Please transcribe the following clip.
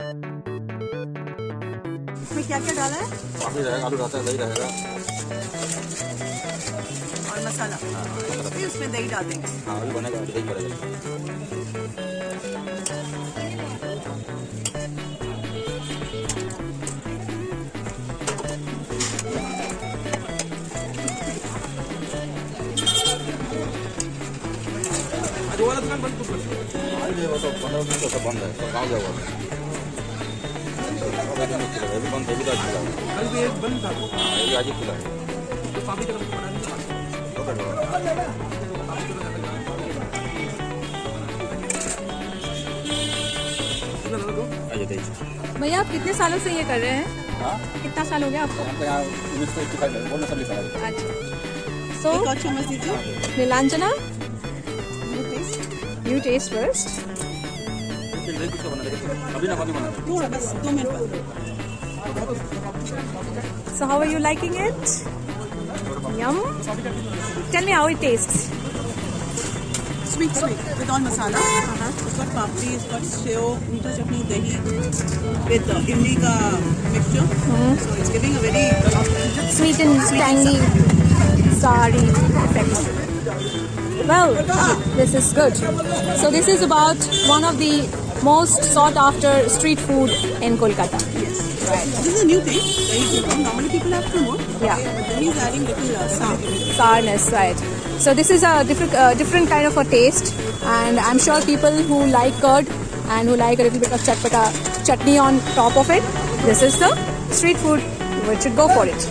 इसमें क्या क्या डाला है? काफी रहेगा, आलू रहता है, दही रहेगा और मसाला। फिर उसमें दही डाल देंगे। हाँ अभी बनेगा, दही पड़ेगा। आज वाला दुकान बंद कब करते हो? आज वो तो 15 दिन से बंद है, तो गाँव जाओगे। अभी बंद है, अभी तो आज खुला है। कल भी एक बंद था। हाँ अभी आज ही खुला है। तो काफी जगह बना नहीं था। आइए दही। भैया आप कितने सालों से ये कर रहे हैं? हाँ कितना साल हो गया आपको? हमको यहाँ 1955 में बोलना सब लिखा है। अच्छा। सो एक और चम्मच दीजिए। Neelanjana, New taste। you taste first. दही किसका बना देगा? अभी ना अभी बना देगा। थोड़ा बस 2 मिनट बाद। So how are you liking it? Yum. Tell me how it tastes. Sweet with all masala. It's got papri, it's got sev, meetha chutney, dahi with imli ka mixture. So it's giving a very Sweet and tangy, sour effect. Well, this is good. So this is about one of the most sought after street food in Kolkata. yes. Right. This is a new thing. Dahi churmur. Normally people have churmur. Yeah. But then he's adding little sour. Sourness, right? So this is a different kind of a taste, and I'm sure people who like curd and who like a little bit of chatpata chutney on top of it, this is the street food which should go for it.